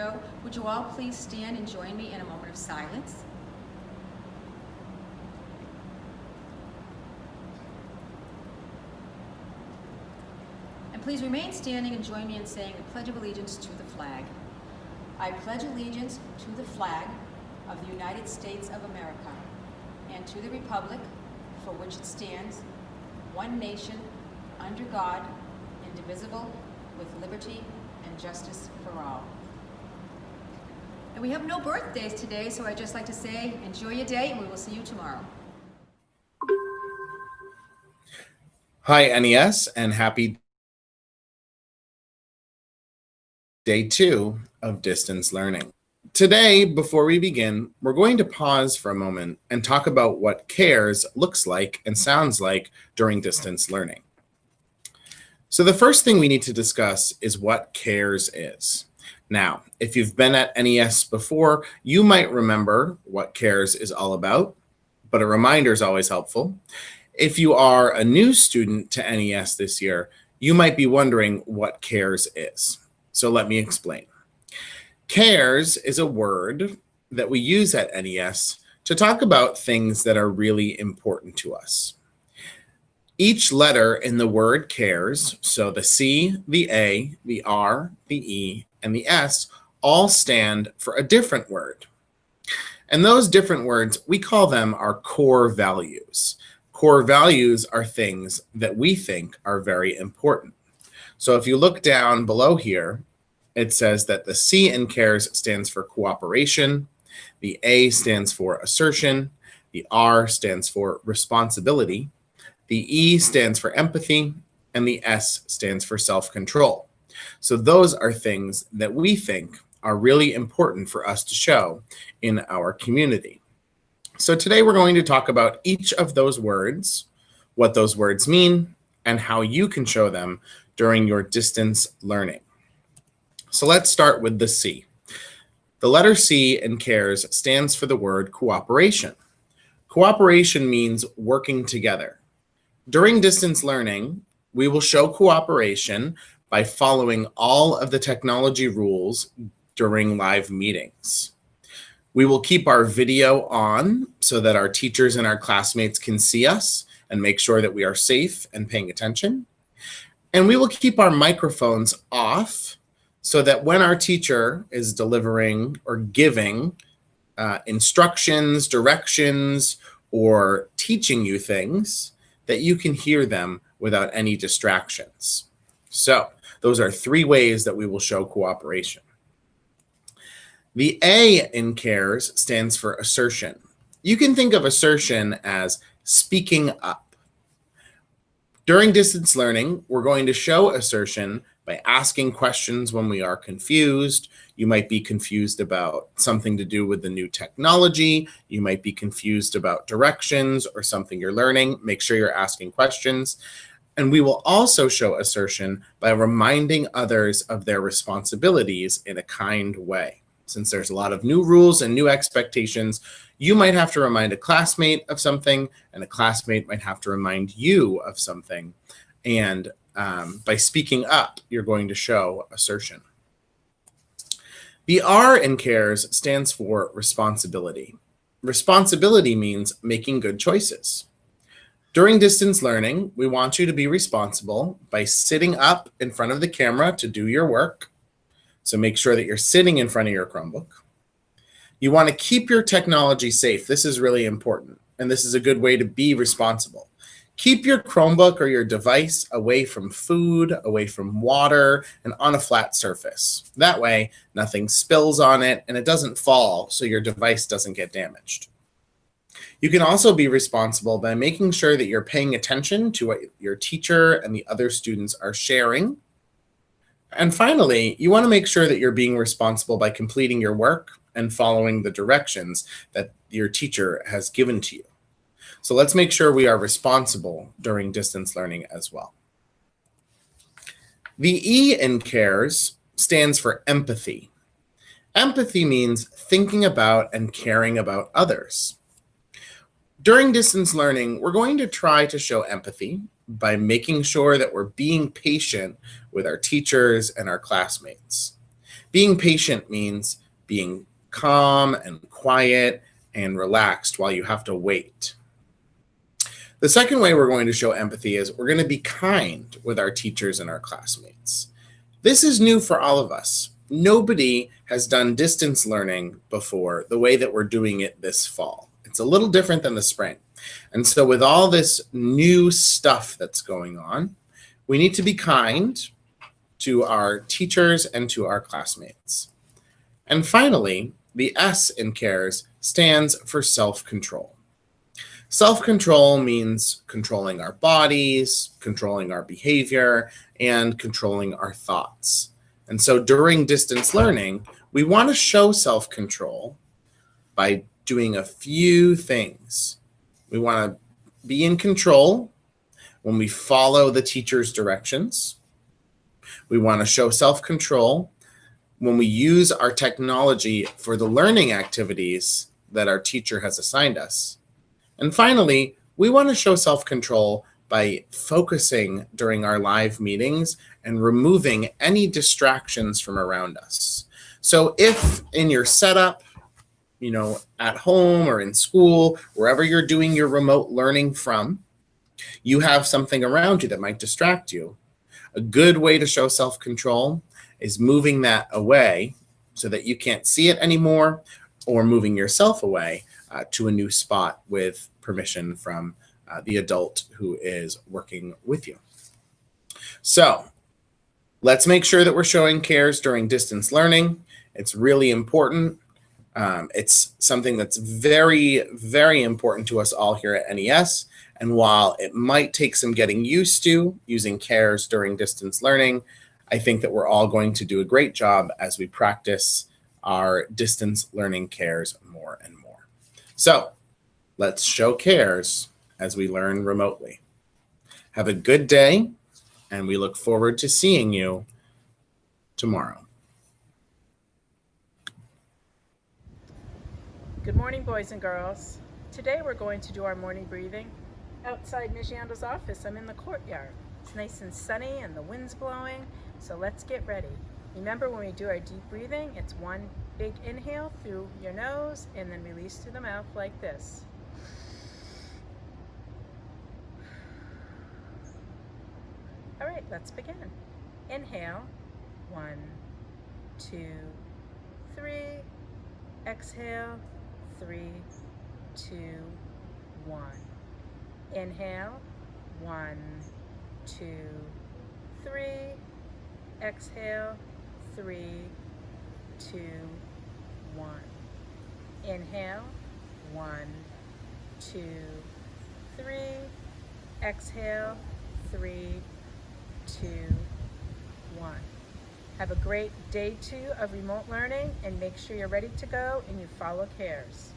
show, would you all please stand and join me in a moment of silence? And please remain standing and join me in saying the Pledge of Allegiance to the flag. I pledge allegiance to the flag of the United States of America and to the republic for which it stands, one nation, under God, indivisible, with liberty and justice for all. And we have no birthdays today, so I'd just like to say enjoy your day, and we will see you tomorrow. Hi, NES, and happy day 2 of distance learning. Today, before we begin, we're going to pause for a moment and talk about what CARES looks like and sounds like during distance learning. So the first thing we need to discuss is what CARES is. Now, if you've been at NES before, you might remember what CARES is all about, but a reminder is always helpful. If you are a new student to NES this year, you might be wondering what CARES is. So let me explain. CARES is a word that we use at NES to talk about things that are really important to us. Each letter in the word CARES, so the C, the A, the R, the E, and the S, all stand for a different word. And those different words, we call them our core values. Core values are things that we think are very important. So if you look down below here, it says that the C in CARES stands for cooperation, the A stands for assertion, the R stands for responsibility, the E stands for empathy, and the S stands for self-control. So those are things that we think are really important for us to show in our community. So today we're going to talk about each of those words, what those words mean, and how you can show them during your distance learning. So let's start with the C. The letter C in CARES stands for the word cooperation. Cooperation means working together. During distance learning, we will show cooperation by following all of the technology rules during live meetings. We will keep our video on so that our teachers and our classmates can see us and make sure that we are safe and paying attention. And we will keep our microphones off so that when our teacher is delivering or giving instructions, directions, or teaching you things, that you can hear them without any distractions. So those are 3 ways that we will show cooperation. The A in CARES stands for assertion. You can think of assertion as speaking up. During distance learning, we're going to show assertion by asking questions when we are confused. You might be confused about something to do with the new technology. You might be confused about directions or something you're learning. Make sure you're asking questions. And we will also show assertion by reminding others of their responsibilities in a kind way. Since there's a lot of new rules and new expectations, you might have to remind a classmate of something, and a classmate might have to remind you of something. And by speaking up, you're going to show assertion. The R in CARES stands for responsibility. Responsibility means making good choices. During distance learning, we want you to be responsible by sitting up in front of the camera to do your work. So make sure that you're sitting in front of your Chromebook. You want to keep your technology safe. This is really important, and this is a good way to be responsible. Keep your Chromebook or your device away from food, away from water, and on a flat surface. That way, nothing spills on it and it doesn't fall, so your device doesn't get damaged. You can also be responsible by making sure that you're paying attention to what your teacher and the other students are sharing. And finally, you want to make sure that you're being responsible by completing your work and following the directions that your teacher has given to you. So let's make sure we are responsible during distance learning as well. The E in CARES stands for empathy. Empathy means thinking about and caring about others. During distance learning, we're going to try to show empathy by making sure that we're being patient with our teachers and our classmates. Being patient means being calm and quiet and relaxed while you have to wait. The second way we're going to show empathy is we're going to be kind with our teachers and our classmates. This is new for all of us. Nobody has done distance learning before the way that we're doing it this fall. It's a little different than the spring. And so with all this new stuff that's going on, we need to be kind to our teachers and to our classmates. And finally, the S in CARES stands for self-control. Self-control means controlling our bodies, controlling our behavior, and controlling our thoughts. And so during distance learning, we want to show self-control by doing a few things. We want to be in control when we follow the teacher's directions. We want to show self-control when we use our technology for the learning activities that our teacher has assigned us. And finally, we want to show self-control by focusing during our live meetings and removing any distractions from around us. So if in your setup, at home or in school, wherever you're doing your remote learning from, you have something around you that might distract you, a good way to show self-control is moving that away so that you can't see it anymore, or moving yourself away to a new spot with permission from the adult who is working with you. So let's make sure that we're showing CARES during distance learning. It's really important. It's something that's very, very important to us all here at NES. And while it might take some getting used to using CARES during distance learning, I think that we're all going to do a great job as we practice our distance learning CARES more and more. So let's show CARES as we learn remotely. Have a good day, and we look forward to seeing you tomorrow. Good morning, boys and girls. Today we're going to do our morning breathing outside Ms. Yandel's office. I'm in the courtyard. It's nice and sunny and the wind's blowing, so let's get ready. Remember, when we do our deep breathing, it's one big inhale through your nose and then release through the mouth like this. All right, let's begin. Inhale, 1, 2, 3. Exhale, 3, 2, 1. Inhale, 1, 2, 3. Exhale, 3, 2, 1. Inhale, 1, 2, 3. Exhale, 3, 2, 1. Have a great day 2 of remote learning, and make sure you're ready to go and you follow CARES.